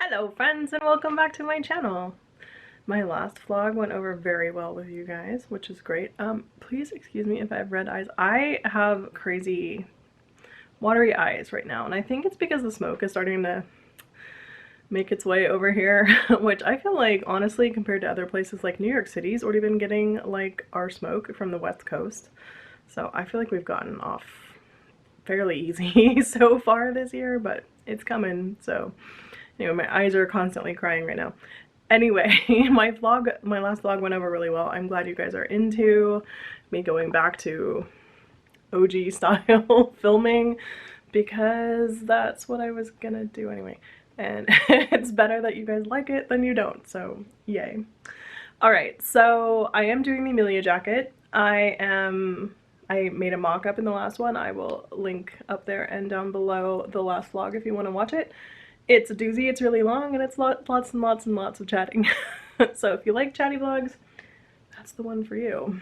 Hello friends and welcome back to my channel. My last vlog went over very well with you guys, which is great. Please excuse me if I have red eyes. I have crazy watery eyes right now, and I think it's because the smoke is starting to make its way over here, which I feel like honestly compared to other places like New York City's already been getting like our smoke from the West Coast. So I feel like we've gotten off fairly easy so far this year, but it's coming. So anyway, my eyes are constantly crying right now. Anyway, my last vlog went over really well. I'm glad you guys are into me going back to OG style filming because that's what I was gonna do anyway. And it's better that you guys like it than you don't, so yay. Alright, so I am doing the Amalia jacket. I made a mock-up in the last one. I will link up there and down below the last vlog if you want to watch it. It's a doozy, it's really long, and it's lots and lots and lots of chatting. So if you like chatty vlogs, that's the one for you.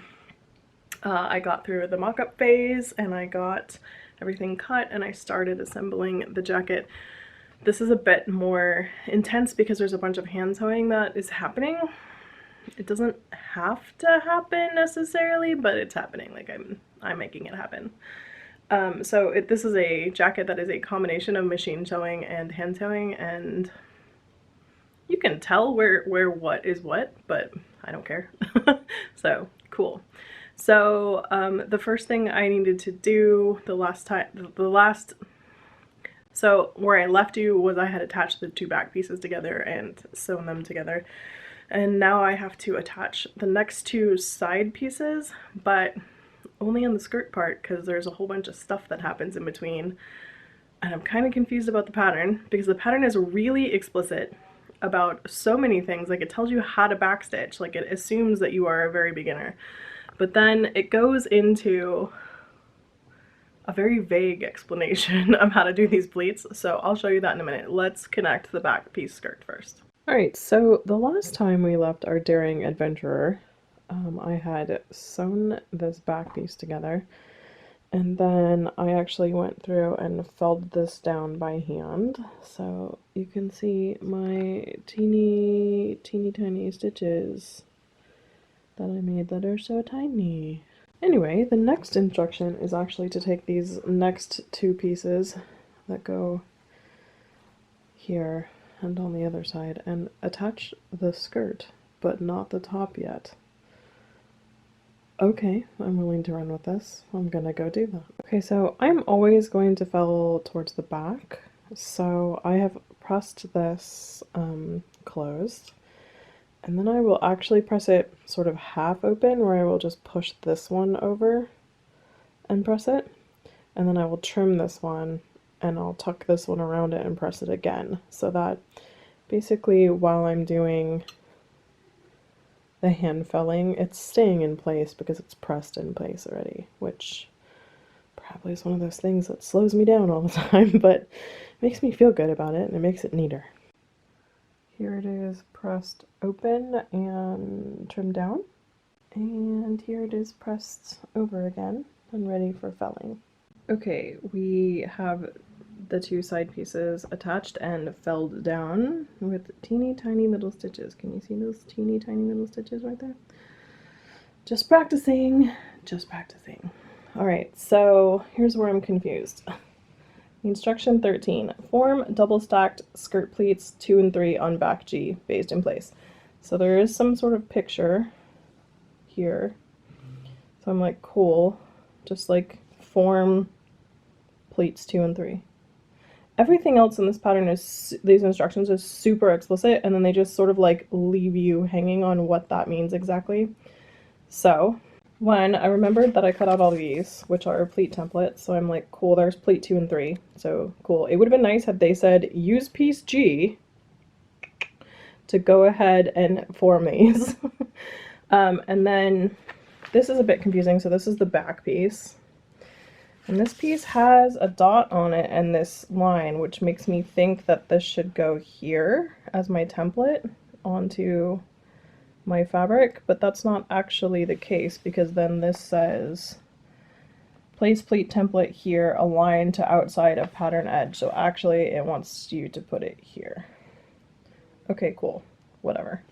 I got through the mock-up phase, and I got everything cut, and I started assembling the jacket. This is a bit more intense because there's a bunch of hand sewing that is happening. It doesn't have to happen necessarily, but it's happening. Like I'm making it happen. This is a jacket that is a combination of machine sewing and hand sewing, and you can tell where what is what, but I don't care. So cool. So the first thing I needed to do so where I left you was I had attached the two back pieces together and sewn them together, and now I have to attach the next two side pieces, but only on the skirt part because there's a whole bunch of stuff that happens in between, and I'm kind of confused about the pattern because the pattern is really explicit about so many things. Like, it tells you how to backstitch, like it assumes that you are a very beginner, but then it goes into a very vague explanation of how to do these pleats, so I'll show you that in a minute. Let's connect the back piece skirt first. Alright, so the last time we left our daring adventurer, I had sewn this back piece together, and then I actually went through and felled this down by hand, so you can see my teeny tiny stitches that I made that are so tiny. Anyway, the next instruction is actually to take these next two pieces that go here and on the other side and attach the skirt, but not the top yet. Okay, I'm willing to run with this. I'm gonna go do that. Okay, so I'm always going to fell towards the back, so I have pressed this closed, and then I will actually press it sort of half open, where I will just push this one over and press it, and then I will trim this one and I'll tuck this one around it and press it again, so that basically while I'm doing the hand felling, it's staying in place because it's pressed in place already, which probably is one of those things that slows me down all the time, but makes me feel good about it and it makes it neater. Here it is pressed open and trimmed down, and here it is pressed over again and ready for felling. Okay, we have the two side pieces attached and felled down with teeny tiny little stitches. Can you see those teeny tiny little stitches right there? Just practicing, just practicing. Alright, so here's where I'm confused. Instruction 13. Form double stacked skirt pleats 2 and 3 on back G, based in place. So there is some sort of picture here. So I'm like, cool, just like form pleats 2 and 3. Everything else in this pattern is, these instructions is super explicit, and then they just sort of like leave you hanging on what that means exactly. So when I remembered that I cut out all these, which are pleat templates, so I'm like, cool, there's pleat 2 and 3, so cool. It would have been nice had they said use piece G to go ahead and form these. And then this is a bit confusing, so this is the back piece. And this piece has a dot on it and this line, which makes me think that this should go here as my template onto my fabric, but that's not actually the case because then this says place pleat template here, align to outside of pattern edge. So actually it wants you to put it here. Okay, cool. Whatever.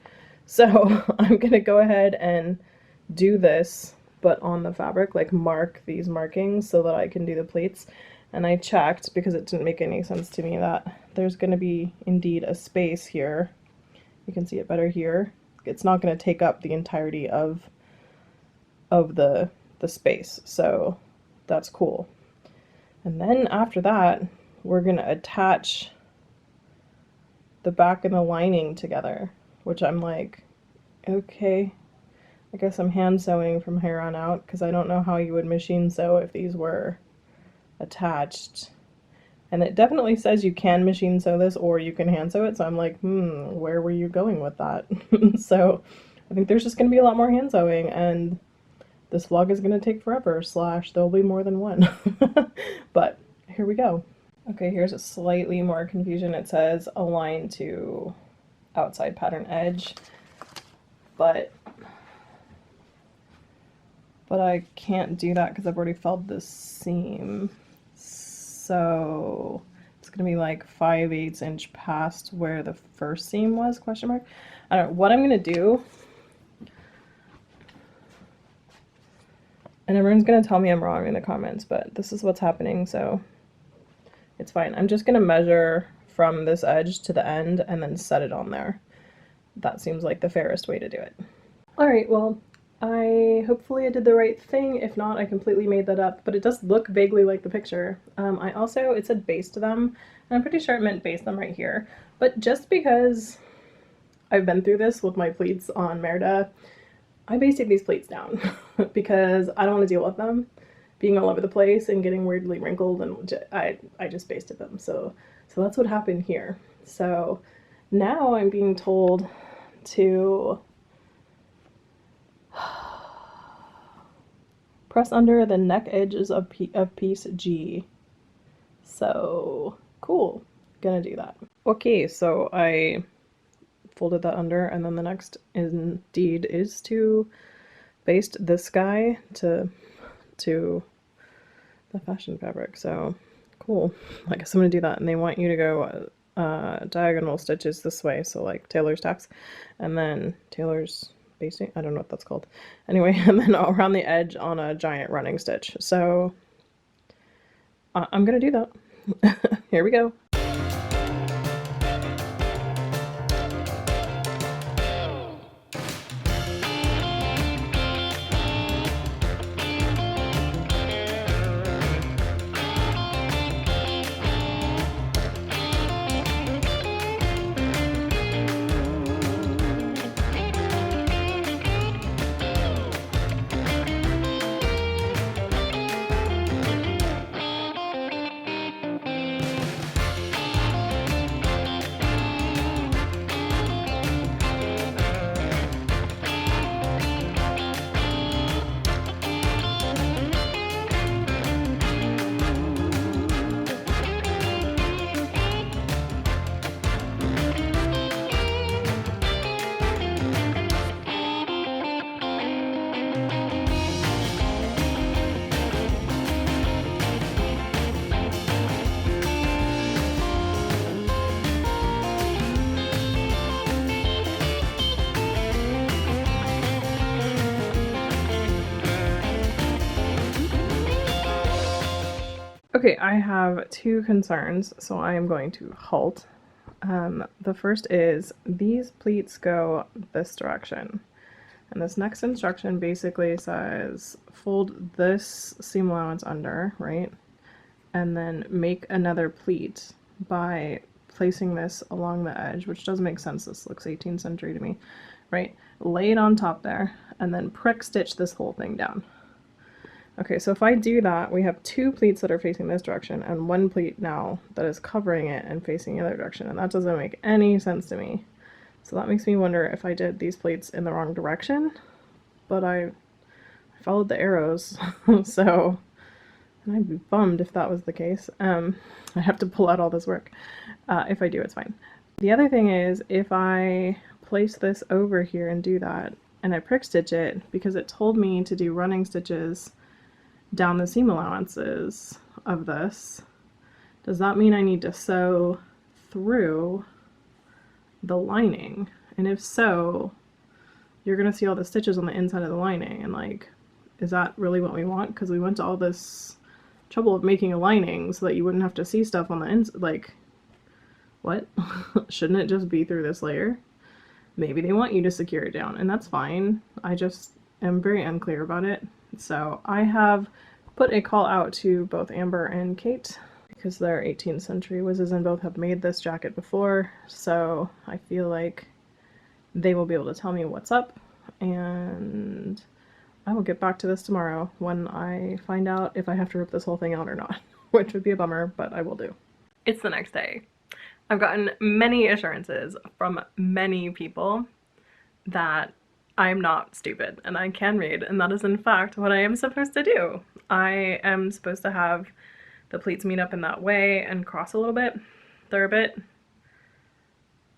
So I'm gonna go ahead and do this, but on the fabric, like mark these markings so that I can do the pleats. And I checked, because it didn't make any sense to me, that there's gonna be indeed a space here. You can see it better here. It's not gonna take up the entirety of the space, so that's cool. And then after that, we're gonna attach the back and the lining together, which I'm like, okay, I guess I'm hand sewing from here on out, because I don't know how you would machine sew if these were attached. And it definitely says you can machine sew this or you can hand sew it, so I'm like, where were you going with that? So I think there's just gonna be a lot more hand sewing, and this vlog is gonna take forever, / there'll be more than one. But here we go. Okay, here's a slightly more confusion. It says align to outside pattern edge, but I can't do that because I've already filled this seam. So it's gonna be like 5/8 inch past where the first seam was, question mark. I don't know what I'm gonna do. And everyone's gonna tell me I'm wrong in the comments, but this is what's happening, so it's fine. I'm just gonna measure from this edge to the end and then set it on there. That seems like the fairest way to do it. Alright, well, hopefully I did the right thing. If not, I completely made that up, but it does look vaguely like the picture. It said baste them, and I'm pretty sure it meant baste them right here. But just because I've been through this with my pleats on Merida, I basted these pleats down because I don't want to deal with them being all over the place and getting weirdly wrinkled, and I just basted them. So that's what happened here. So now I'm being told to press under the neck edges of piece G. So cool, gonna do that. Okay, so I folded that under, and then the next indeed is to baste this guy to the fashion fabric. So cool, I guess I'm gonna do that. And they want you to go diagonal stitches this way, so like tailor's tacks, and then tailor's basting, I don't know what that's called. Anyway, and then around the edge on a giant running stitch. So I'm gonna do that. Here we go. Okay, I have two concerns, so I am going to halt. The first is these pleats go this direction, and this next instruction basically says fold this seam allowance under, right, and then make another pleat by placing this along the edge, which does make sense. This looks 18th century to me, right? Lay it on top there, and then prick stitch this whole thing down. Okay, so if I do that, we have two pleats that are facing this direction and one pleat now that is covering it and facing the other direction, and that doesn't make any sense to me. So that makes me wonder if I did these pleats in the wrong direction, but I followed the arrows, so and I'd be bummed if that was the case. I have to pull out all this work. If I do, it's fine. The other thing is, if I place this over here and do that, and I prick stitch it, because it told me to do running stitches down the seam allowances of this, does that mean I need to sew through the lining? And if so, you're gonna see all the stitches on the inside of the lining, and like, is that really what we want? Because we went to all this trouble of making a lining so that you wouldn't have to see stuff on the inside. Like, what? Shouldn't it just be through this layer? Maybe they want you to secure it down, and that's fine. I just am very unclear about it. So I have put a call out to both Amber and Kate because they're 18th century whizzes and both have made this jacket before, so I feel like they will be able to tell me what's up, and I will get back to this tomorrow when I find out if I have to rip this whole thing out or not, which would be a bummer, but I will do. It's the next day. I've gotten many assurances from many people that I'm not stupid and I can read, and that is in fact what I am supposed to do. I am supposed to have the pleats meet up in that way and cross a little bit. They're a bit,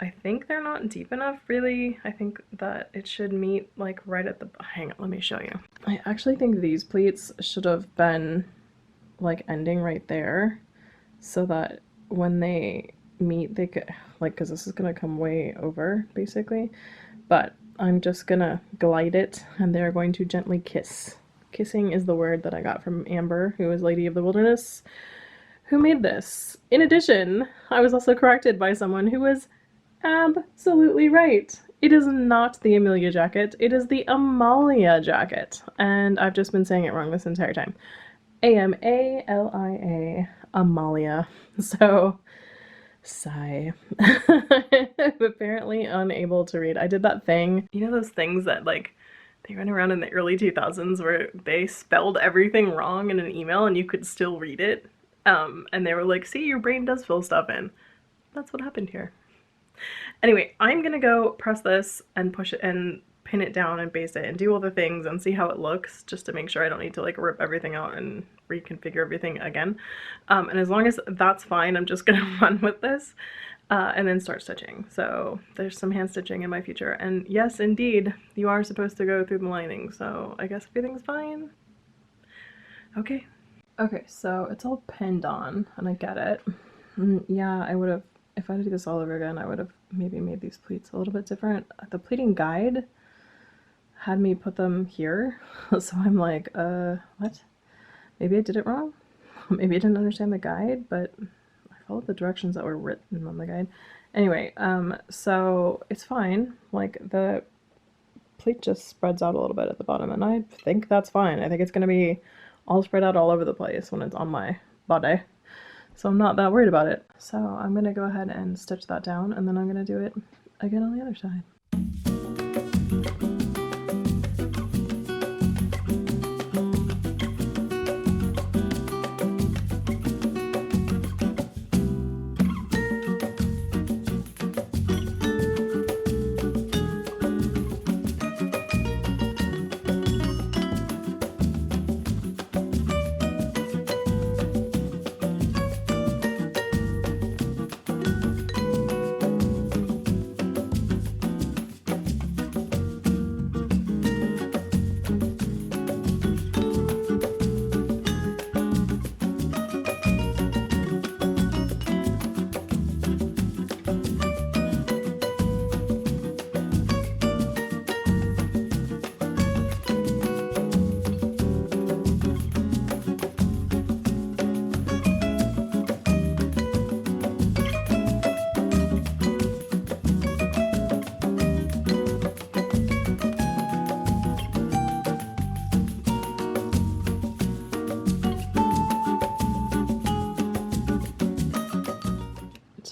I think they're not deep enough really. I think that it should meet like right at the, hang on, let me show you. I actually think these pleats should have been like ending right there so that when they meet they could, like, because this is gonna come way over basically, but I'm just gonna glide it and they're going to gently kiss. Kissing is the word that I got from Amber, who is Lady of the Wilderness, who made this. In addition, I was also corrected by someone who was absolutely right. It is not the Amelia jacket, it is the Amalia jacket, and I've just been saying it wrong this entire time. A-M-A-L-I-A, Amalia. So, sigh. I'm apparently unable to read. I did that thing, you know those things that like they ran around in the early 2000s where they spelled everything wrong in an email and you could still read it, and they were like, see, your brain does fill stuff in. That's what happened here. Anyway, I'm gonna go press this and push it and pin it down and baste it and do all the things and see how it looks, just to make sure I don't need to like rip everything out and reconfigure everything again. And as long as that's fine, I'm just gonna run with this and then start stitching. So there's some hand stitching in my future, and yes, indeed, you are supposed to go through the lining, so I guess everything's fine. Okay. Okay, so it's all pinned on, and I get it. Yeah, I would have, if I had to do this all over again, I would have maybe made these pleats a little bit different. The pleating guide had me put them here, so I'm like, what? Maybe I did it wrong? Maybe I didn't understand the guide, but I followed the directions that were written on the guide. Anyway, so it's fine. Like, the pleat just spreads out a little bit at the bottom, and I think that's fine. I think it's gonna be all spread out all over the place when it's on my body, so I'm not that worried about it. So I'm gonna go ahead and stitch that down, and then I'm gonna do it again on the other side.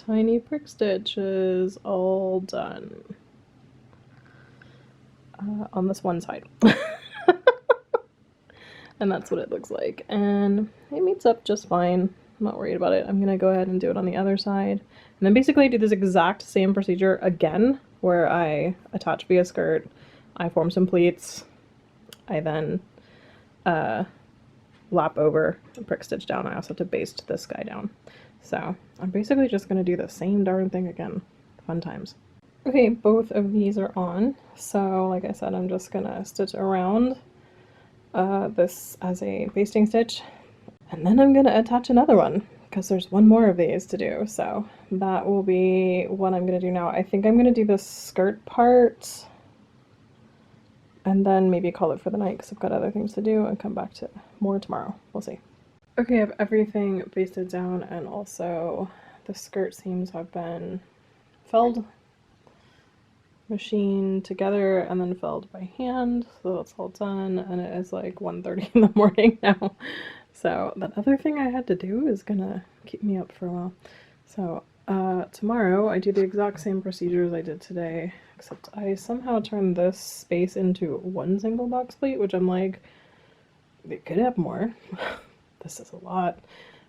Tiny prick stitch is all done on this one side. And that's what it looks like, and it meets up just fine. I'm not worried about it. I'm gonna go ahead and do it on the other side, and then basically do this exact same procedure again, where I attach via skirt, I form some pleats, I then lap over and prick stitch down. I also have to baste this guy down. So I'm basically just gonna do the same darn thing again. Fun times. Okay, both of these are on. So like I said, I'm just gonna stitch around this as a basting stitch, and then I'm gonna attach another one because there's one more of these to do, so that will be what I'm going to do now. I think I'm going to do the skirt part and then maybe call it for the night because I've got other things to do and come back to more tomorrow. We'll see. Okay, I have everything basted down, and also the skirt seams have been felled, machined together, and then felled by hand, so that's all done, and it is like 1:30 in the morning now. So that other thing I had to do is gonna keep me up for a while. So tomorrow I do the exact same procedures I did today, except I somehow turned this space into one single box plate, which I'm like, they could have more. This is a lot.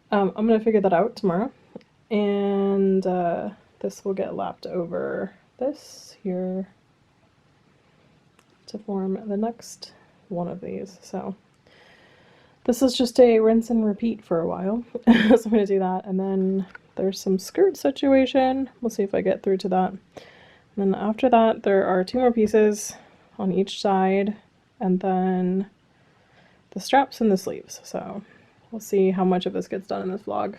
I'm gonna figure that out tomorrow, and this will get lapped over this here to form the next one of these. So this is just a rinse and repeat for a while. So I'm gonna do that, and then there's some skirt situation. We'll see if I get through to that. And then after that, there are 2 more pieces on each side, and then the straps and the sleeves. So we'll see how much of this gets done in this vlog.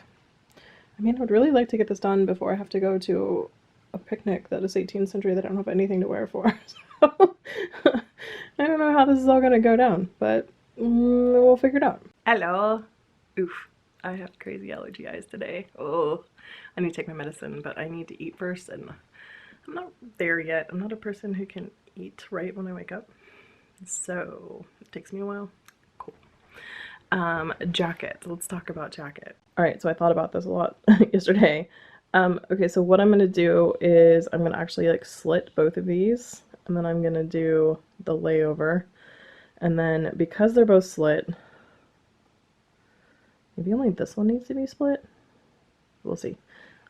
I mean, I would really like to get this done before I have to go to a picnic that is 18th century that I don't have anything to wear for. So I don't know how this is all gonna go down, but we'll figure it out. Hello. Oof. I have crazy allergy eyes today. Oh, I need to take my medicine, but I need to eat first, and I'm not there yet. I'm not a person who can eat right when I wake up, so it takes me a while. Cool. Jacket. Let's talk about jacket. All right, so I thought about this a lot yesterday. Okay, so what I'm gonna do is I'm gonna actually like slit both of these, and then I'm gonna do the layover, and then because they're both slit, maybe only this one needs to be split. We'll see.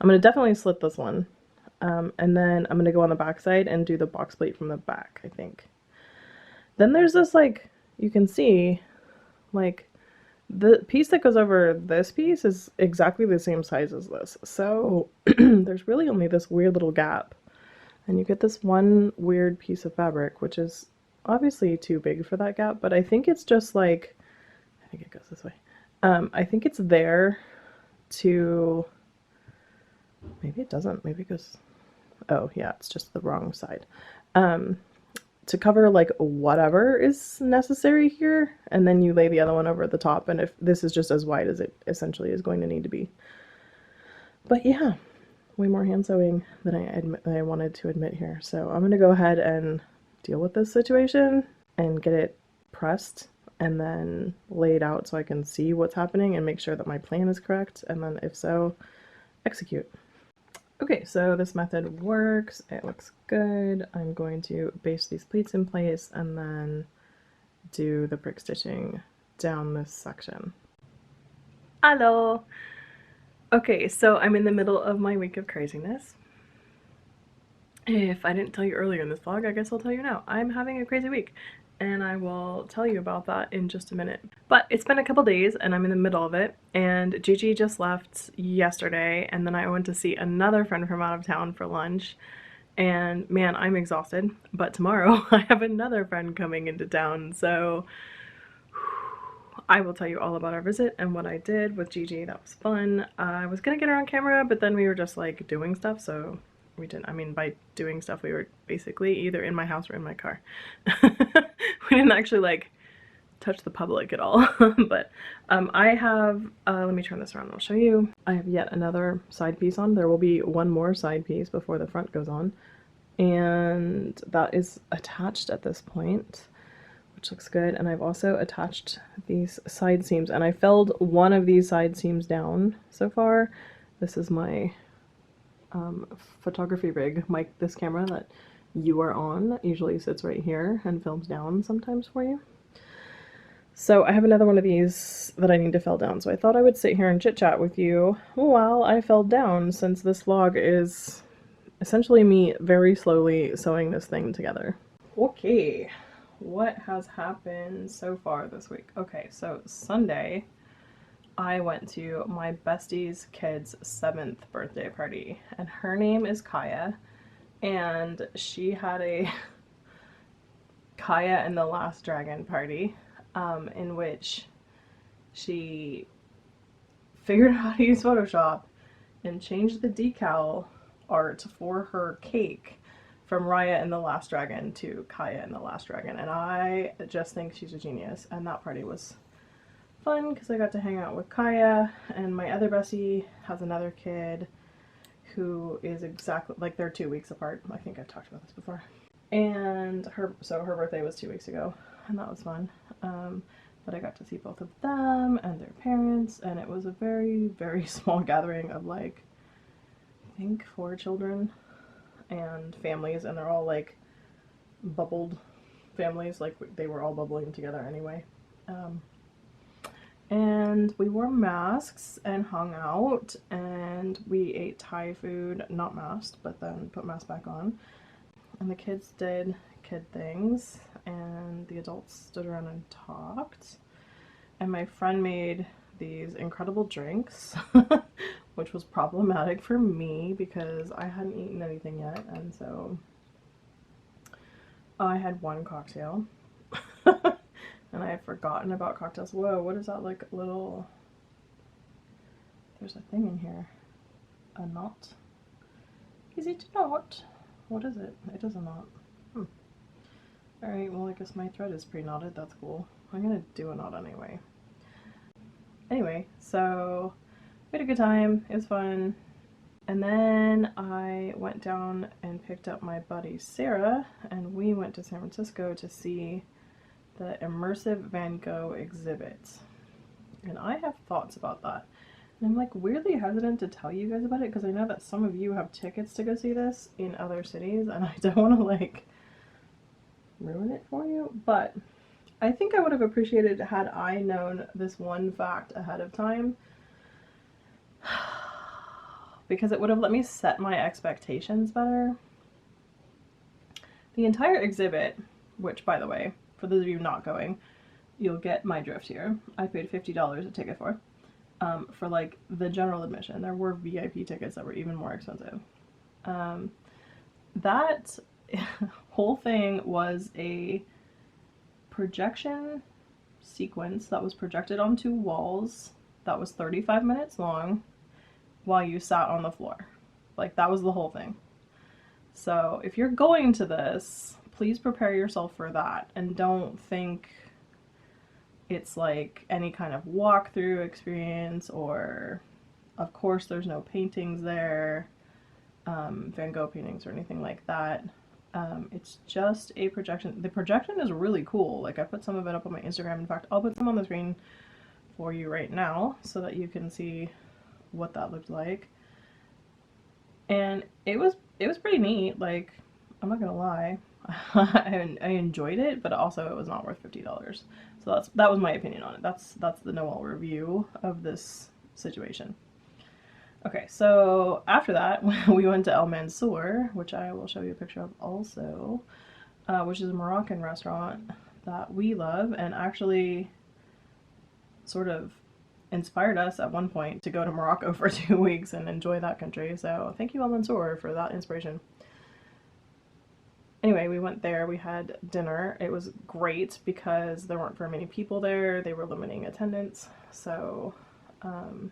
I'm gonna definitely slit this one, and then I'm gonna go on the back side and do the box plate from the back, I think. Then there's this, like, you can see, like, the piece that goes over this piece is exactly the same size as this. So there's really only this weird little gap. And you get this one weird piece of fabric, which is obviously too big for that gap, but I think it's just like, I think it goes this way. I think it's there to, maybe it doesn't, maybe it goes, oh yeah, it's just the wrong side. To cover like whatever is necessary here, and then you lay the other one over the top, and if this is just as wide as it essentially is going to need to be. But yeah, way more hand sewing than I wanted to admit here. So I'm gonna go ahead and deal with this situation and get it pressed and then laid out so I can see what's happening and make sure that my plan is correct, and then if so, execute. Okay, so this method works. It looks good. I'm going to baste these pleats in place and then do the brick stitching down this section. Hello! Okay, so I'm in the middle of my week of craziness. If I didn't tell you earlier in this vlog, I guess I'll tell you now. I'm having a crazy week, and I will tell you about that in just a minute. But it's been a couple days and I'm in the middle of it, and Gigi just left yesterday, and then I went to see another friend from out of town for lunch, and man, I'm exhausted. But tomorrow I have another friend coming into town, so I will tell you all about our visit and what I did with Gigi. That was fun. I was gonna get her on camera, but then we were just like doing stuff, so we didn't. I mean, by doing stuff, we were basically either in my house or in my car. We didn't actually like touch the public at all. But I have, let me turn this around and I'll show you. I have yet another side piece on. There will be one more side piece before the front goes on, and that is attached at this point, which looks good. And I've also attached these side seams, and I felled one of these side seams down so far. This is my photography rig. This camera that you are on usually sits right here and films down sometimes for you. So I have another one of these that I need to fell down, so I thought I would sit here and chit chat with you while I felled down, since this vlog is essentially me very slowly sewing this thing together. Okay, what has happened so far this week? Okay, so Sunday I went to my bestie's kid's 7th birthday party, and her name is Kaya, and she had a Kaya and the Last Dragon party, in which she figured out how to use Photoshop and changed the decal art for her cake from Raya and the Last Dragon to Kaya and the Last Dragon, and I just think she's a genius. And that party was fun because I got to hang out with Kaya, and my other bestie has another kid who is exactly like, they're 2 weeks apart. I think I've talked about this before. And her birthday was 2 weeks ago, and that was fun. But I got to see both of them and their parents, and it was a very, very small gathering of like, I think 4 children and families, and they're all like bubbled families, like they were all bubbling together anyway. And we wore masks and hung out, and we ate Thai food, not masked, but then put masks back on. And the kids did kid things, and the adults stood around and talked. And my friend made these incredible drinks, which was problematic for me because I hadn't eaten anything yet, and so I had one cocktail. And I had forgotten about cocktails. Whoa, what is that, like a little... There's a thing in here. A knot? Is it a knot? What is it? It is a knot. Alright, well I guess my thread is pre-knotted. That's cool. I'm gonna do a knot anyway. Anyway, so we had a good time. It was fun. And then I went down and picked up my buddy Sarah, and we went to San Francisco to see the immersive Van Gogh exhibit. And I have thoughts about that. And I'm like weirdly hesitant to tell you guys about it because I know that some of you have tickets to go see this in other cities, and I don't want to like ruin it for you. But I think I would have appreciated had I known this one fact ahead of time, because it would have let me set my expectations better. The entire exhibit, which by the way, for those of you not going, you'll get my drift here. I paid $50 a ticket for like the general admission. There were VIP tickets that were even more expensive. That whole thing was a projection sequence that was projected onto walls that was 35 minutes long while you sat on the floor. Like, that was the whole thing. So if you're going to this, please prepare yourself for that, and don't think it's like any kind of walkthrough experience, or of course there's no paintings there, Van Gogh paintings or anything like that. It's just a projection. The projection is really cool. Like, I put some of it up on my Instagram. In fact, I'll put some on the screen for you right now so that you can see what that looked like. And it was pretty neat. Like, I'm not gonna lie. I enjoyed it, but also it was not worth $50. So that was my opinion on it. That's the Noel review of this situation. Okay, so after that, we went to El Mansour, which I will show you a picture of also, which is a Moroccan restaurant that we love, and actually sort of inspired us at one point to go to Morocco for 2 weeks and enjoy that country. So thank you, El Mansour, for that inspiration. Anyway, we went there, we had dinner. It was great because there weren't very many people there. They were limiting attendance. So, I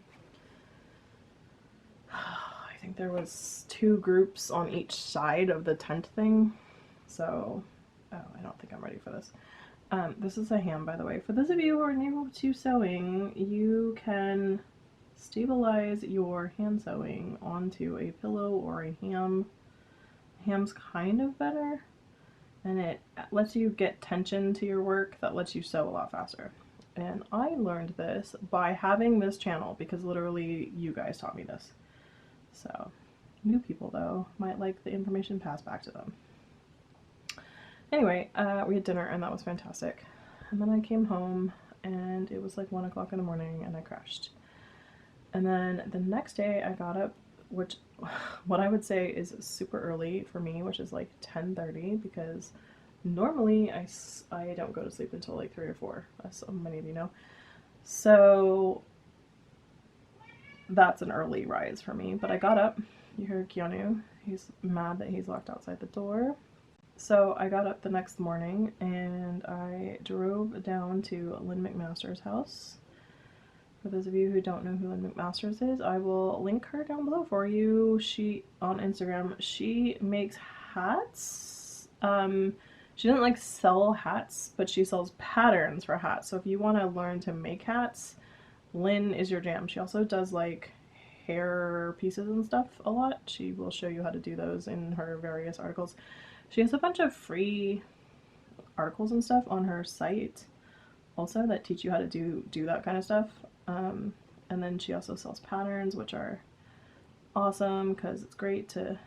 think there was 2 groups on each side of the tent thing. So, oh, I don't think I'm ready for this. This is a ham, by the way. For those of you who are new to sewing, you can stabilize your hand sewing onto a pillow or a ham. Ham's kind of better, and it lets you get tension to your work that lets you sew a lot faster. And I learned this by having this channel, because literally you guys taught me this. So new people though might like the information passed back to them. Anyway, we had dinner and that was fantastic. And then I came home and it was like 1 o'clock in the morning and I crashed. And then the next day I got up, which what I would say is super early for me, which is like 10:30, because normally I don't go to sleep until like 3 or 4, as many of you know. So that's an early rise for me, but I got up. You heard Keanu, he's mad that he's locked outside the door. So I got up the next morning and I drove down to Lynn McMaster's house, For those of you who don't know who Lynn McMasters is, I will link her down below for you. She, on Instagram, she makes hats. She doesn't like sell hats, but she sells patterns for hats. So if you want to learn to make hats, Lynn is your jam. She also does like hair pieces and stuff a lot. She will show you how to do those in her various articles. She has a bunch of free articles and stuff on her site also that teach you how to do that kind of stuff. And then she also sells patterns, which are awesome because it's great to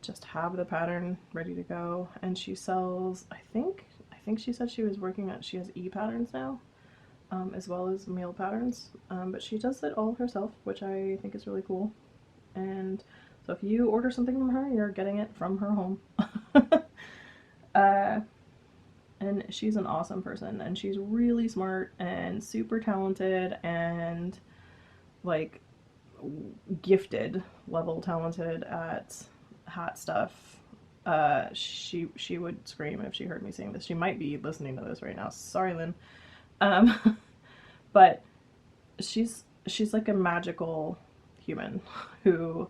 just have the pattern ready to go. And she sells, I think she said she was working on, she has e-patterns now, as well as mail patterns, but she does it all herself, which I think is really cool. And so if you order something from her, you're getting it from her home. And she's an awesome person, and she's really smart and super talented and like gifted level talented at hat stuff. She would scream if she heard me saying this. She might be listening to this right now. Sorry, Lynn. But she's like a magical human who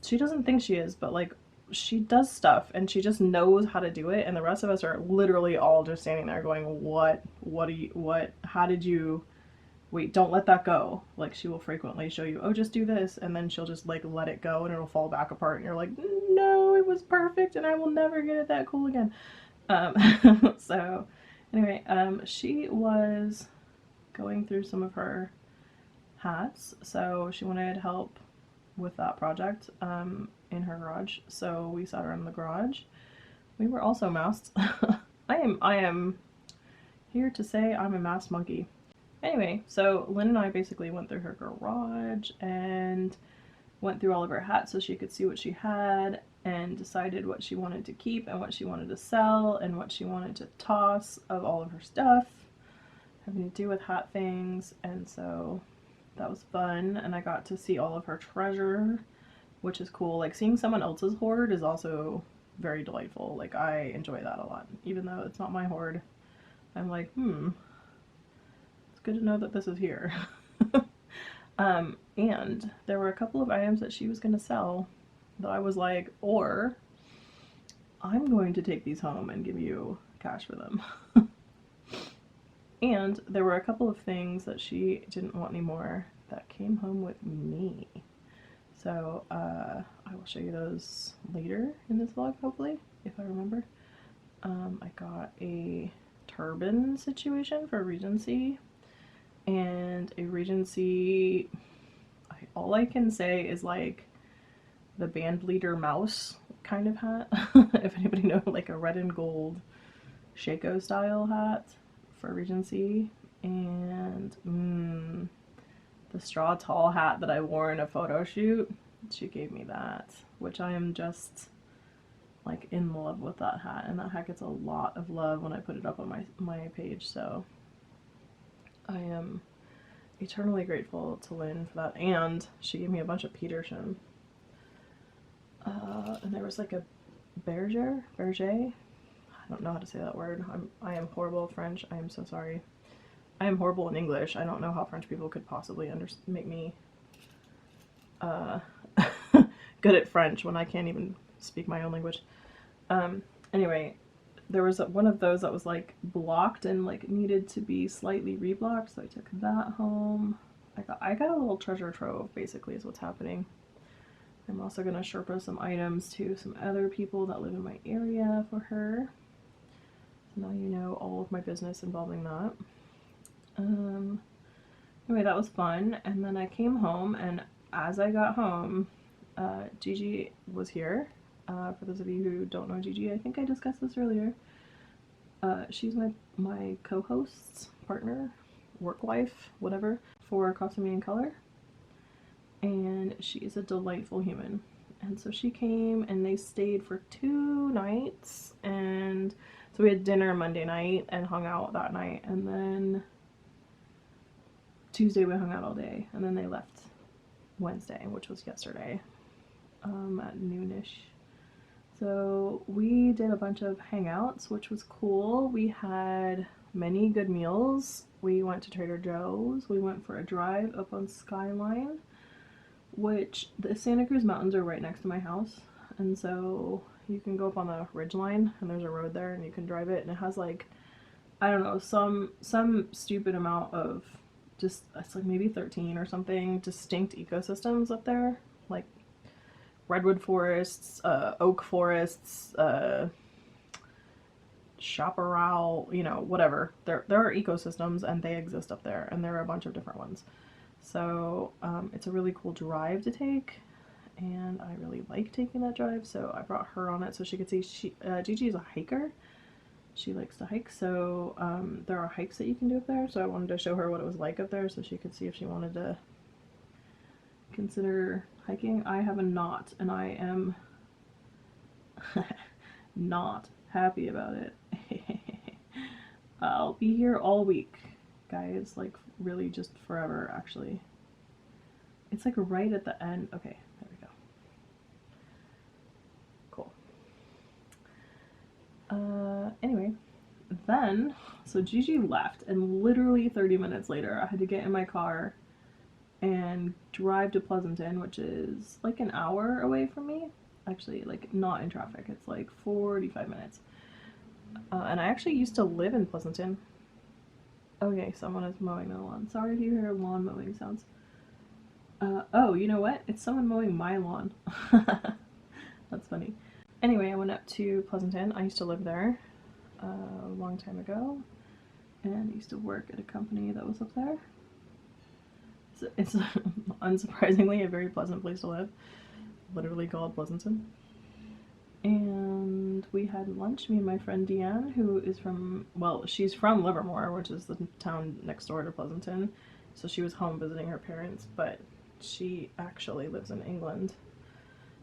she doesn't think she is, but like she does stuff and she just knows how to do it, and the rest of us are literally all just standing there going, how did you, wait, don't let that go. Like she will frequently show you, oh, just do this, and then she'll just like let it go and it'll fall back apart and you're like, no, it was perfect and I will never get it that cool again. So anyway, she was going through some of her hats, so she wanted help with that project in her garage, so we sat around in the garage. We were also masked. I am here to say I'm a masked monkey. Anyway, so Lynn and I basically went through her garage and went through all of her hats so she could see what she had and decided what she wanted to keep and what she wanted to sell and what she wanted to toss of all of her stuff having to do with hat things. And so that was fun, and I got to see all of her treasure, which is cool. Like seeing someone else's hoard is also very delightful. Like I enjoy that a lot, even though it's not my hoard. I'm like, it's good to know that this is here. And there were a couple of items that she was going to sell that I was like, or I'm going to take these home and give you cash for them. And there were a couple of things that she didn't want anymore that came home with me. So I will show you those later in this vlog, hopefully, if I remember. I got a turban situation for Regency, and a Regency, all I can say is like the band leader mouse kind of hat. If anybody knows, like a red and gold Shako style hat for Regency. And the straw tall hat that I wore in a photo shoot, she gave me that, which I am just like in love with that hat, and that hat gets a lot of love when I put it up on my page, so I am eternally grateful to Lynn for that. And she gave me a bunch of Peterson, and there was like a berger, I don't know how to say that word. I am horrible at French. I am so sorry. I am horrible in English. I don't know how French people could possibly make me good at French when I can't even speak my own language. Anyway, there was one of those that was like blocked and like needed to be slightly reblocked, so I took that home. I got a little treasure trove, basically, is what's happening. I'm also going to Sherpa some items to some other people that live in my area for her. So now you know all of my business involving that. Anyway, that was fun. And then I came home, and as I got home, Gigi was here. For those of you who don't know Gigi, I think I discussed this earlier. She's my co-host, partner, work wife, whatever, for Costuming and Color. And she is a delightful human. And so she came, and they stayed for 2 nights. And so we had dinner Monday night and hung out that night. And then Tuesday we hung out all day. And then they left Wednesday, which was yesterday, at noonish. So we did a bunch of hangouts, which was cool. We had many good meals. We went to Trader Joe's. We went for a drive up on Skyline, which the Santa Cruz Mountains are right next to my house. And so you can go up on the ridge line and there's a road there and you can drive it, and it has like, I don't know, some stupid amount of just, it's like maybe 13 or something distinct ecosystems up there, like redwood forests, oak forests, chaparral, you know, whatever. There are ecosystems and they exist up there, and there are a bunch of different ones. So it's a really cool drive to take, and I really like taking that drive, so I brought her on it so she could see. Gigi is a hiker. She likes to hike, so there are hikes that you can do up there, so I wanted to show her what it was like up there so she could see if she wanted to consider hiking. I have a knot, and I am not happy about it. I'll be here all week, guys, like really just forever, actually. It's like right at the end. Okay, there we go. Cool. Anyway, then, so Gigi left, and literally 30 minutes later, I had to get in my car and drive to Pleasanton, which is like an hour away from me. Actually, like, not in traffic. It's like 45 minutes. And I actually used to live in Pleasanton. Okay, someone is mowing the lawn. Sorry if you hear lawn mowing sounds. Oh, you know what? It's someone mowing my lawn. That's funny. Anyway, I went up to Pleasanton. I used to live there a long time ago, and I used to work at a company that was up there. So it's unsurprisingly a very pleasant place to live, literally called Pleasanton. And we had lunch, me and my friend Deanne, who is from, well, she's from Livermore, which is the town next door to Pleasanton. So she was home visiting her parents, but she actually lives in England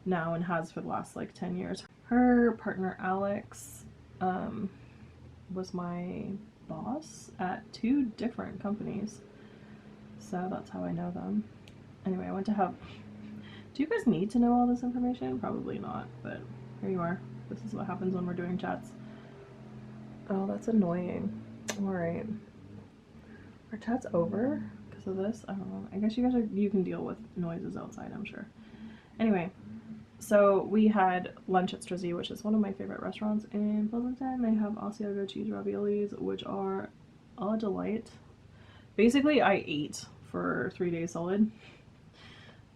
now and has for the last like 10 years. Her partner Alex was my boss at 2 different companies, so that's how I know them. Anyway, I went to have, do you guys need to know all this information? Probably not, but here you are. This is what happens when we're doing chats. Oh, that's annoying. Alright. Are chats over because of this? I don't know. I guess you can deal with noises outside, I'm sure. Anyway, so we had lunch at Strizzy, which is one of my favorite restaurants in Pleasanton. They have Asiago cheese raviolis, which are a delight. Basically, I ate for 3 days solid.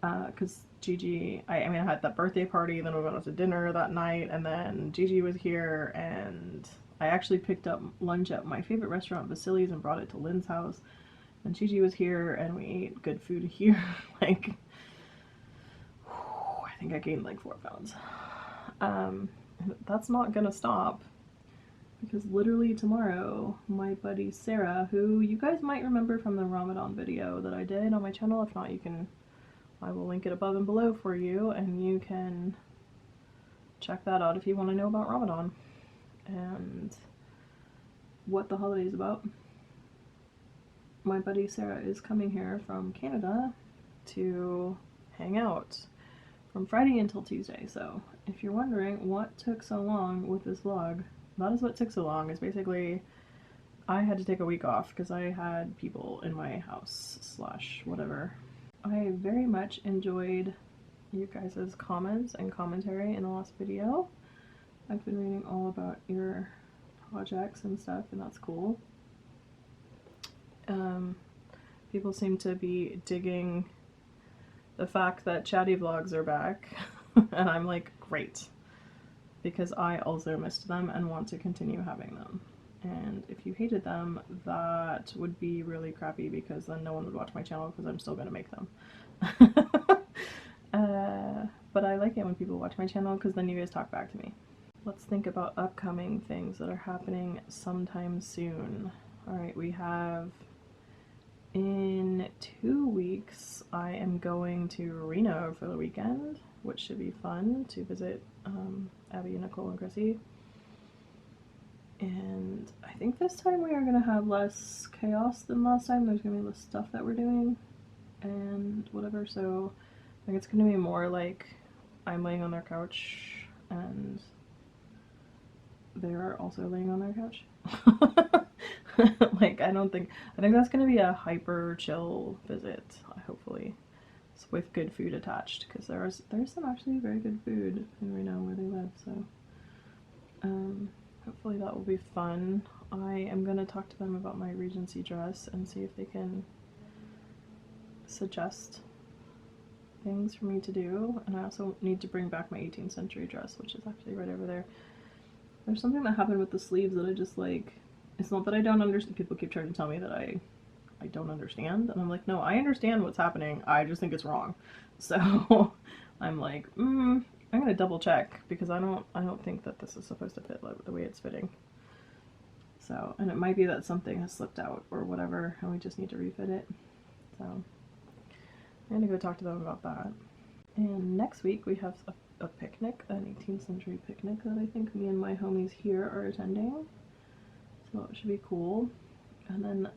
Because Gigi, I mean, I had that birthday party, then we went out to dinner that night, and then Gigi was here, and I actually picked up lunch at my favorite restaurant, Vasili's, and brought it to Lynn's house. And Gigi was here, and we ate good food here. Like, I think I gained like 4 pounds. That's not gonna stop, because literally tomorrow, my buddy Sarah, who you guys might remember from the Ramadan video that I did on my channel, if not, I will link it above and below for you, and you can check that out if you want to know about Ramadan and what the holiday is about. My buddy Sarah is coming here from Canada to hang out from Friday until Tuesday, so if you're wondering what took so long with this vlog, that is what took so long. Is basically I had to take a week off because I had people in my house / whatever. I very much enjoyed you guys' comments and commentary in the last video. I've been reading all about your projects and stuff, and that's cool. People seem to be digging the fact that chatty vlogs are back, and I'm like, great, because I also missed them and want to continue having them. And if you hated them, that would be really crappy, because then no one would watch my channel because I'm still going to make them. But I like it when people watch my channel because then you guys talk back to me. Let's think about upcoming things that are happening sometime soon. Alright, we have, in 2 weeks, I am going to Reno for the weekend, which should be fun to visit Abby, Nicole, and Chrissy. And I think this time we are going to have less chaos than last time. There's going to be less stuff that we're doing and whatever, so I think it's going to be more like I'm laying on their couch and they're also laying on their couch. Like, I think that's gonna be a hyper chill visit, hopefully, with good food attached, because there's some actually very good food in Reno where they live, so hopefully that will be fun. I am gonna talk to them about my Regency dress and see if they can suggest things for me to do, and I also need to bring back my 18th century dress, which is actually right over there. There's something that happened with the sleeves that I just like. It's not that I don't understand. People keep trying to tell me that I don't understand, and I'm like, no, I understand what's happening. I just think it's wrong. So I'm like, I'm gonna double check, because I don't think that this is supposed to fit the way it's fitting. So, and it might be that something has slipped out or whatever, and we just need to refit it. So I'm gonna go talk to them about that. And next week we have a picnic, an 18th century picnic that I think me and my homies here are attending. So it should be cool. And then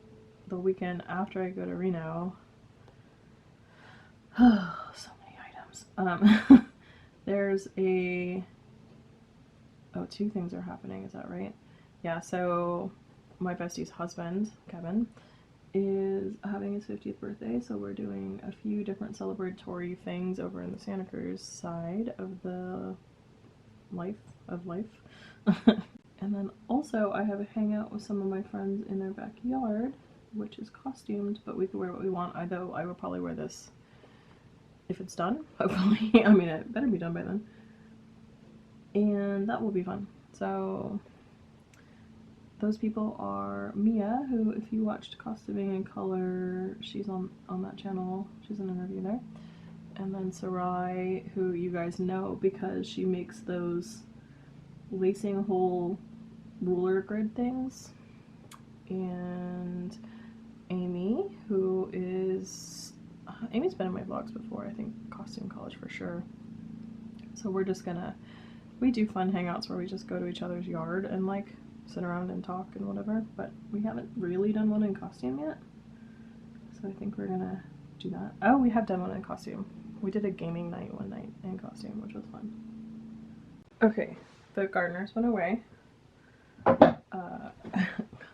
the weekend after I go to Reno, so many items. There's two things are happening, is that right? Yeah, so my bestie's husband, Kevin, is having his 50th birthday, so we're doing a few different celebratory things over in the Santa Cruz side of the life. And then also I have a hangout with some of my friends in their backyard, which is costumed, but we can wear what we want. Although I will probably wear this if it's done, hopefully. I mean, it better be done by then. And that will be fun. So those people are Mia, who, if you watched Costuming in Color, she's on that channel. She's an interview there. And then Sarai, who you guys know because she makes those lacing hole ruler grid things. And Amy, who is... Amy's been in my vlogs before, I think Costume College for sure. So we're just gonna... We do fun hangouts where we just go to each other's yard and like sit around and talk and whatever, but we haven't really done one in costume yet, so I think we're gonna do that. Oh, we have done one in costume. We did a gaming night one night in costume, which was fun. Okay, the gardeners went away.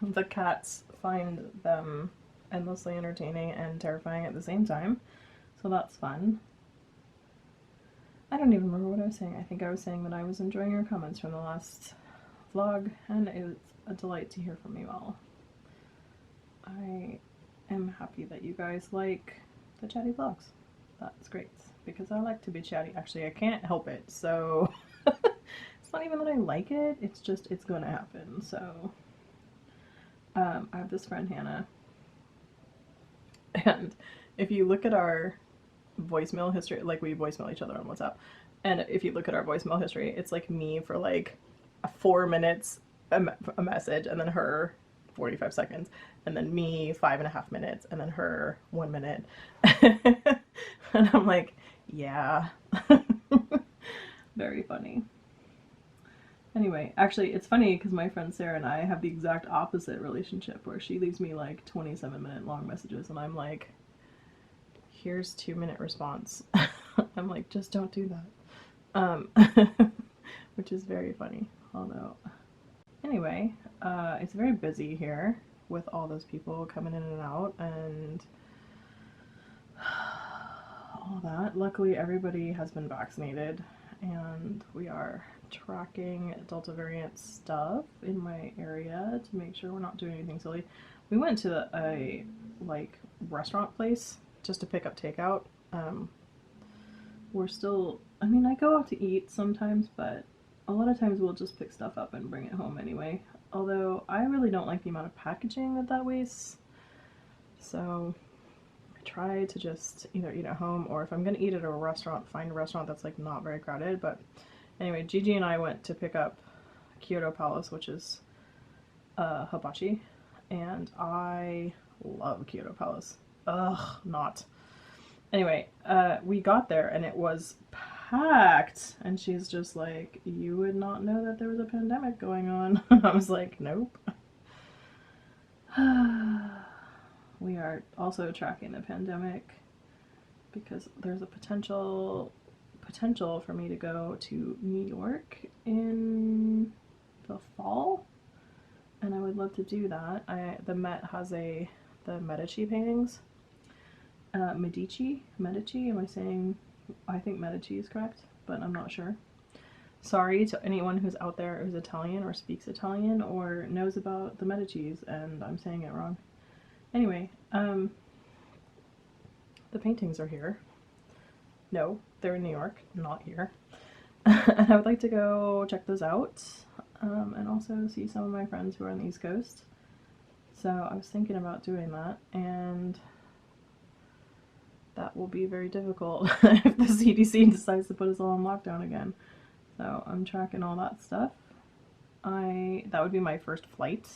The cats find them endlessly entertaining and terrifying at the same time, so that's fun. I don't even remember what I was saying. I think I was saying that I was enjoying your comments from the last vlog, and it was a delight to hear from you all. I am happy that you guys like the chatty vlogs. That's great, because I like to be chatty. Actually, I can't help it, so it's not even that I like it, it's just, it's gonna happen. So I have this friend, Hannah, and if you look at our voicemail history, like we voicemail each other on WhatsApp, and if you look at our voicemail history, it's like me for like 4 minutes a message, and then her 45 seconds, and then me 5.5 minutes, and then her 1 minute. And I'm like, yeah. Very funny. Anyway, actually it's funny because my friend Sarah and I have the exact opposite relationship, where she leaves me like 27-minute long messages and I'm like, here's 2-minute response. I'm like, just don't do that. Which is very funny. Although, anyway, it's very busy here with all those people coming in and out and all that. Luckily, everybody has been vaccinated, and we are tracking Delta variant stuff in my area to make sure we're not doing anything silly. We went to a like restaurant place just to pick up takeout. We're still, I mean, I go out to eat sometimes, but a lot of times we'll just pick stuff up and bring it home anyway. Although I really don't like the amount of packaging that wastes, so I try to just either eat at home, or if I'm gonna eat at a restaurant, find a restaurant that's like not very crowded. But anyway, Gigi and I went to pick up Kyoto Palace, which is hibachi, and I love Kyoto Palace. Ugh, not. Anyway, we got there and it was packed, and she's just like, you would not know that there was a pandemic going on. I was like, nope. We are also tracking the pandemic because there's a potential for me to go to New York in the fall, and I would love to do that, the Met has the Medici paintings. Medici? Am I saying, I think Medici is correct, but I'm not sure. Sorry to anyone who's out there who's Italian or speaks Italian or knows about the Medicis and I'm saying it wrong. Anyway, the paintings are here. No, they're in New York, not here. And I would like to go check those out, and also see some of my friends who are on the East Coast. So I was thinking about doing that, and that will be very difficult if the CDC decides to put us all on lockdown again. So I'm tracking all that stuff. That would be my first flight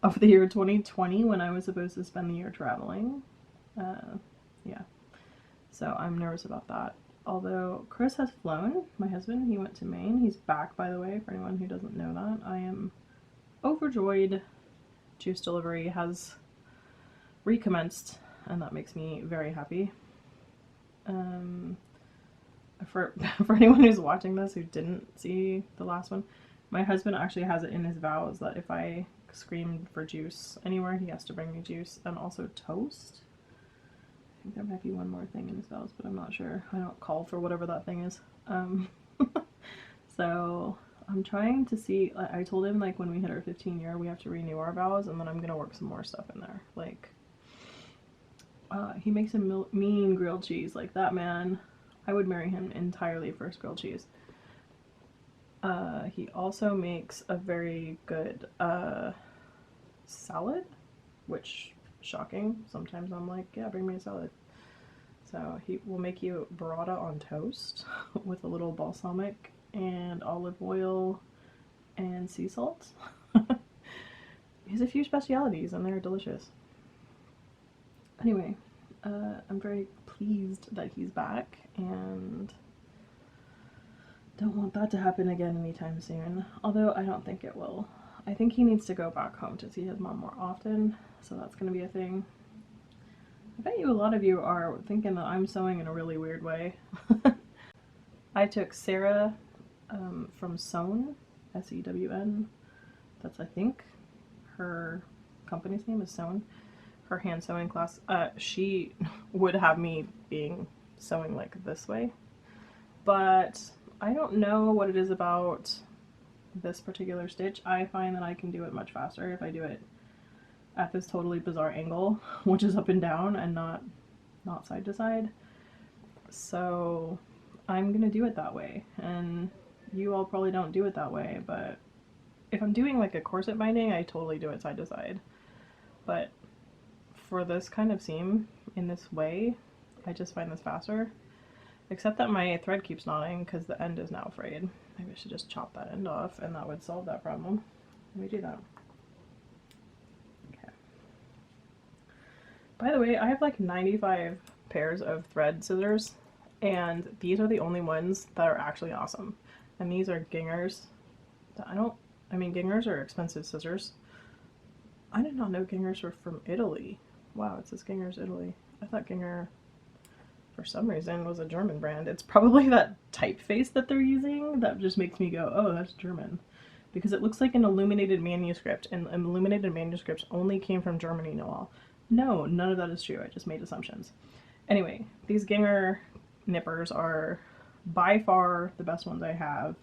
of the year 2020 when I was supposed to spend the year traveling. Yeah. So I'm nervous about that. Although Chris has flown, my husband, he went to Maine. He's back, by the way, for anyone who doesn't know that. I am overjoyed. Juice delivery has recommenced, and that makes me very happy. For anyone who's watching this who didn't see the last one, my husband actually has it in his vows that if I scream for juice anywhere, he has to bring me juice and also toast. I think there might be one more thing in his vows, but I'm not sure. I don't call for whatever that thing is. So I'm trying to see, I told him like when we hit our 15 year we have to renew our vows, and then I'm gonna work some more stuff in there. Like he makes a mean grilled cheese. Like that man, I would marry him entirely for his grilled cheese. He also makes a very good salad, which, shocking, sometimes I'm like, yeah, bring me a salad. So he will make you burrata on toast with a little balsamic and olive oil and sea salt. He has a few specialities and they're delicious. Anyway, I'm very pleased that he's back and don't want that to happen again anytime soon. Although I don't think it will. I think he needs to go back home to see his mom more often, so that's going to be a thing. I bet you a lot of you are thinking that I'm sewing in a really weird way. I took Sarah from Sewn, S-E-W-N. That's, I think, her company's name is Sewn. Her hand sewing class. She would have me sewing like this way, but I don't know what it is about this particular stitch. I find that I can do it much faster if I do it at this totally bizarre angle, which is up and down and not side to side. So I'm gonna do it that way, and you all probably don't do it that way, but if I'm doing like a corset binding, I totally do it side to side. But for this kind of seam in this way, I just find this faster. Except that my thread keeps knotting because the end is now frayed. Maybe I should just chop that end off and that would solve that problem. Let me do that. Okay. By the way, I have like 95 pairs of thread scissors, and these are the only ones that are actually awesome. And these are Gingers. Gingers are expensive scissors. I did not know Gingers were from Italy. Wow, it says Gingers Italy. I thought Ginger, for some reason, was a German brand. It's probably that typeface that they're using that just makes me go, oh, that's German. Because it looks like an illuminated manuscript, and illuminated manuscripts only came from Germany, Noel. No, none of that is true. I just made assumptions. Anyway, these Ginger nippers are by far the best ones I have.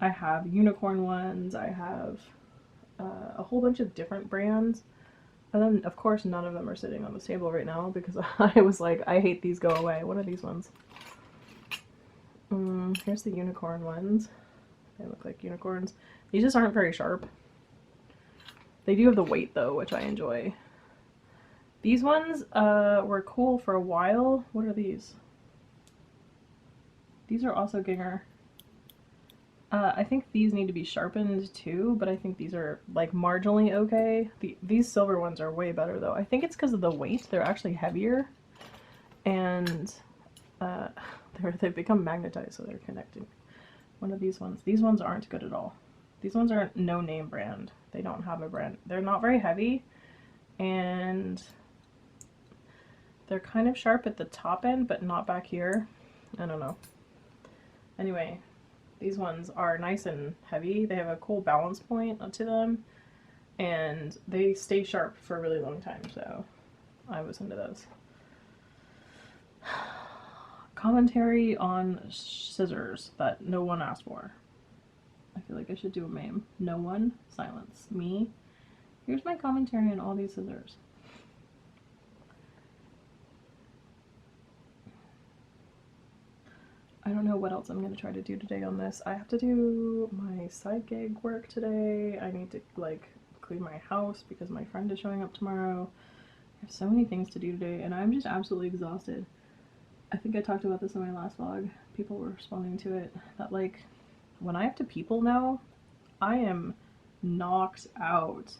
I have unicorn ones. I have a whole bunch of different brands. And then, of course, none of them are sitting on the table right now because I was like, I hate these, go away. What are these ones? Here's the unicorn ones. They look like unicorns. These just aren't very sharp. They do have the weight, though, which I enjoy. These ones were cool for a while. What are these? These are also Ginger. I think these need to be sharpened too, but I think these are like marginally okay. These silver ones are way better though. I think it's because of the weight. They're actually heavier, and they've become magnetized, so they're connecting. One of these ones aren't good at all. These ones are no name brand. They don't have a brand. They're not very heavy, and they're kind of sharp at the top end, but not back here. I don't know. Anyway. These ones are nice and heavy. They have a cool balance point to them, and they stay sharp for a really long time, so I was into those. Commentary on scissors that no one asked for. I feel like I should do a meme. No one, silence. Me. Here's my commentary on all these scissors. I don't know what else I'm going to try to do today on this. I have to do my side gig work today. I need to, like, clean my house because my friend is showing up tomorrow. I have so many things to do today, and I'm just absolutely exhausted. I think I talked about this in my last vlog. People were responding to it. That, like, when I have to people now, I am knocked out.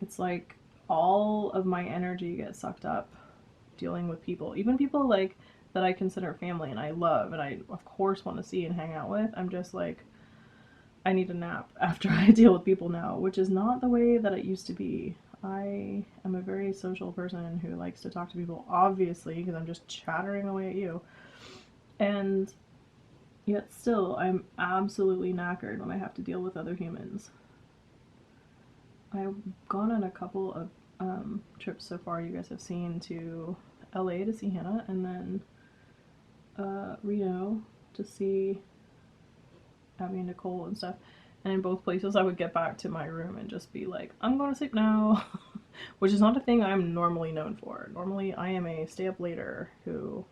It's like all of my energy gets sucked up dealing with people. Even people, like, that I consider family and I love and I of course want to see and hang out with. I'm just like, I need a nap after I deal with people now, which is not the way that it used to be. I am a very social person who likes to talk to people, obviously, because I'm just chattering away at you. And yet still, I'm absolutely knackered when I have to deal with other humans. I've gone on a couple of trips so far, you guys have seen, to LA to see Hannah, and then Reno to see Abby and Nicole and stuff. And in both places I would get back to my room and just be like, I'm going to sleep now. Which is not a thing I'm normally known for. Normally I am a stay up later who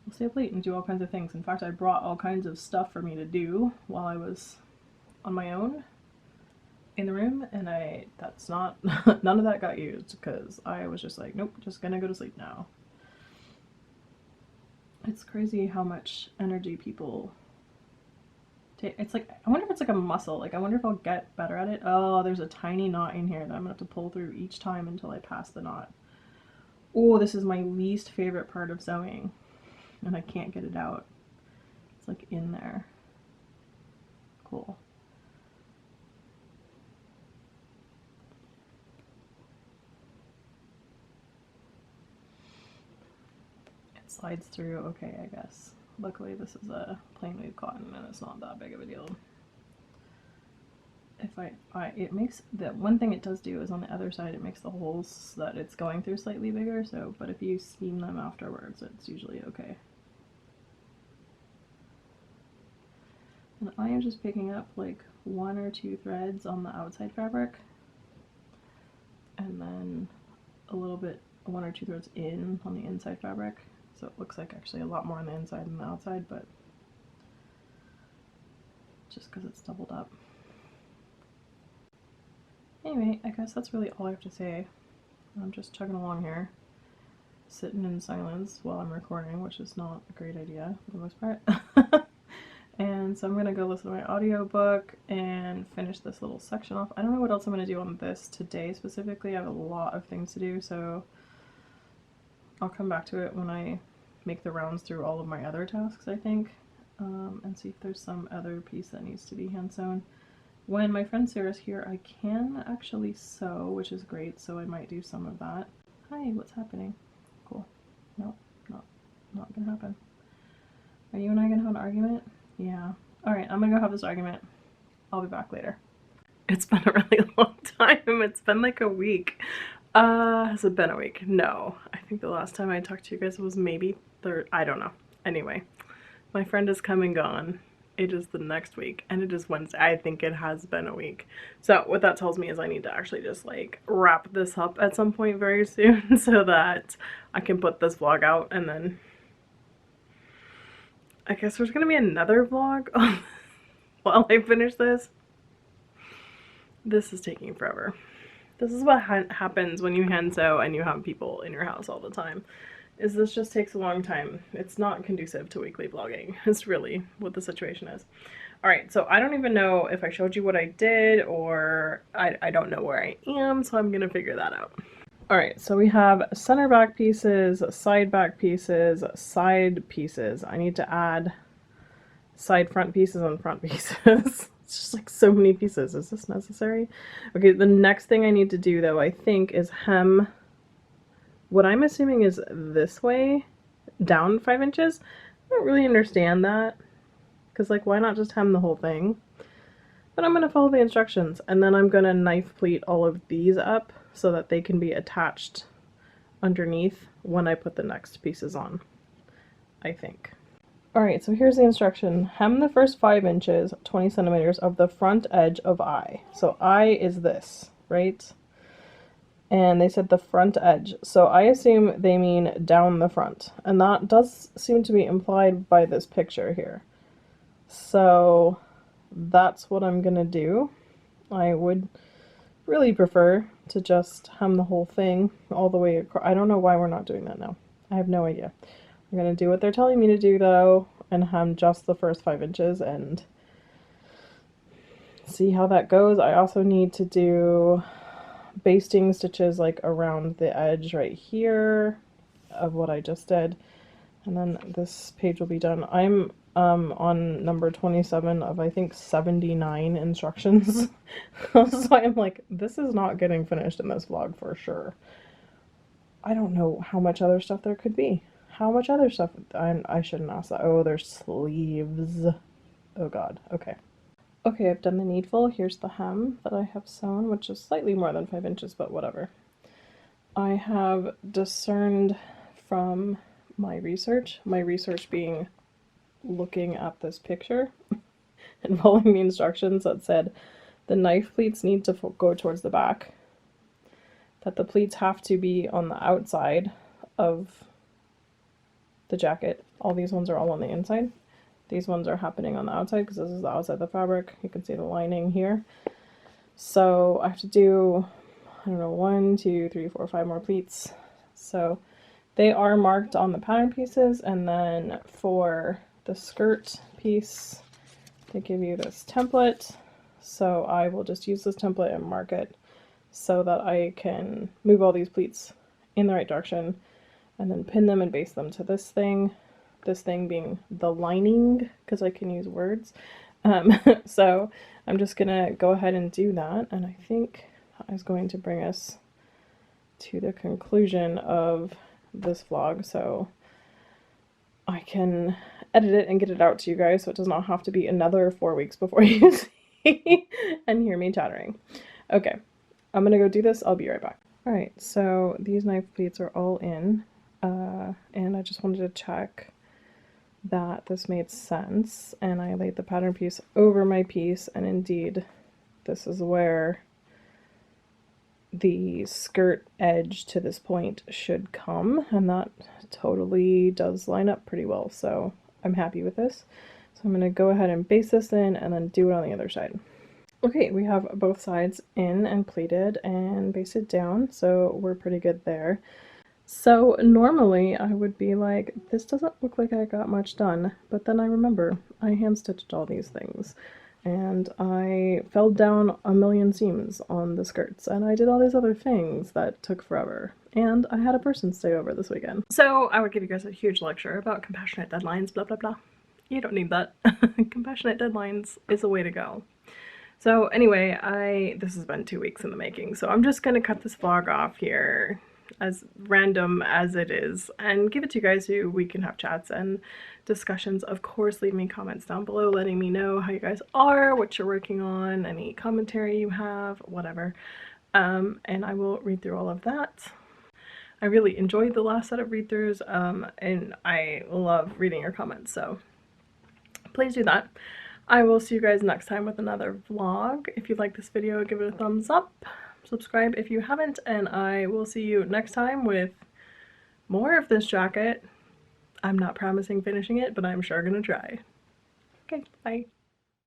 will stay up late and do all kinds of things. In fact, I brought all kinds of stuff for me to do while I was on my own in the room, and that's not none of that got used because I was just like, nope, just gonna go to sleep now. It's crazy how much energy people take. It's like, I wonder if it's like a muscle. Like, I wonder if I'll get better at it. Oh, there's a tiny knot in here that I'm gonna have to pull through each time until I pass the knot. Oh, this is my least favorite part of sewing, and I can't get it out. It's like in there. Cool. Slides through okay, I guess. Luckily this is a plain weave cotton and it's not that big of a deal. If it makes, the one thing it does do is on the other side it makes the holes that it's going through slightly bigger, so, but if you seam them afterwards it's usually okay. And I am just picking up like 1 or 2 threads on the outside fabric and then a little bit, 1 or 2 threads in on the inside fabric. So it looks like actually a lot more on the inside than the outside, but just because it's doubled up. Anyway, I guess that's really all I have to say. I'm just chugging along here, sitting in silence while I'm recording, which is not a great idea for the most part. And so I'm gonna go listen to my audiobook and finish this little section off. I don't know what else I'm gonna do on this today specifically. I have a lot of things to do, so I'll come back to it when I make the rounds through all of my other tasks, I think, and see if there's some other piece that needs to be hand sewn. When my friend Sarah's here, I can actually sew, which is great, so I might do some of that. Hi, what's happening? Cool. Nope, not gonna happen. Are you and I gonna have an argument? Yeah. Alright, I'm gonna go have this argument. I'll be back later. It's been a really long time. It's been like a week. Has it been a week? No. I think the last time I talked to you guys was maybe I don't know. Anyway, my friend is come and gone. It is the next week, and it is Wednesday. I think it has been a week. So what that tells me is I need to actually just like wrap this up at some point very soon so that I can put this vlog out, and then I guess there's gonna be another vlog while I finish this. This is taking forever. This is what happens when you hand sew and you have people in your house all the time. Is this just takes a long time. It's not conducive to weekly vlogging. It's really what the situation is. Alright, so I don't even know if I showed you what I did, or I don't know where I am, so I'm gonna figure that out. Alright, so we have center back pieces, side back pieces, side pieces. I need to add side front pieces and front pieces. It's just like so many pieces. Is this necessary? Okay, the next thing I need to do though, I think, is hem. What I'm assuming is this way, down 5 inches. I don't really understand that. because like why not just hem the whole thing? But I'm going to follow the instructions, and then I'm going to knife pleat all of these up so that they can be attached underneath when I put the next pieces on, I think. Alright, so here's the instruction. Hem the first 5 inches, 20 centimeters, of the front edge of eye. So eye is this, right? And they said the front edge. So I assume they mean down the front. And that does seem to be implied by this picture here. So that's what I'm gonna do. I would really prefer to just hem the whole thing all the way across. I don't know why we're not doing that now. I have no idea. I'm gonna do what they're telling me to do though, and hem just the first 5 inches and see how that goes. I also need to do basting stitches like around the edge right here of what I just did, and then this page will be done. I'm on number 27 of I think 79 instructions. So I'm like, this is not getting finished in this vlog for sure. I don't know how much other stuff there could be. How much other stuff? I shouldn't ask that. Oh, there's sleeves. Oh god. Okay. Okay, I've done the needful. Here's the hem that I have sewn, which is slightly more than 5 inches, but whatever. I have discerned from my research being looking at this picture and following the instructions that said the knife pleats need to go towards the back, that the pleats have to be on the outside of the jacket. All these ones are all on the inside. These ones are happening on the outside because this is the outside of the fabric. You can see the lining here. So I have to do, I don't know, 1, 2, 3, 4, 5 more pleats. So they are marked on the pattern pieces, and then for the skirt piece they give you this template. So I will just use this template and mark it so that I can move all these pleats in the right direction and then pin them and baste them to this thing being the lining, because I can use words. So I'm just gonna go ahead and do that, and I think that is going to bring us to the conclusion of this vlog, so I can edit it and get it out to you guys so it does not have to be another 4 weeks before you see and hear me chattering. Okay, I'm gonna go do this. I'll be right back. Alright, so these knife pleats are all in, and I just wanted to check that this made sense, and I laid the pattern piece over my piece, and indeed this is where the skirt edge to this point should come, and that totally does line up pretty well, so I'm happy with this. So I'm going to go ahead and baste this in and then do it on the other side. Okay, we have both sides in and pleated and basted down, so we're pretty good there. So normally I would be like, this doesn't look like I got much done, but then I remember I hand stitched all these things, and I felled down a million seams on the skirts, and I did all these other things that took forever, and I had a person stay over this weekend. So I would give you guys a huge lecture about compassionate deadlines, blah blah blah. You don't need that. Compassionate deadlines is the way to go. So anyway, this has been 2 weeks in the making, so I'm just gonna cut this vlog off here, as random as it is, and give it to you guys so we can have chats and discussions. Of course, leave me comments down below letting me know how you guys are, what you're working on, any commentary you have, whatever, and I will read through all of that. I really enjoyed the last set of read-throughs, and I love reading your comments, so please do that. I will see you guys next time with another vlog. If you like this video, give it a thumbs up. Subscribe if you haven't, and I will see you next time with more of this jacket. I'm not promising finishing it, but I'm sure gonna try. Okay, bye.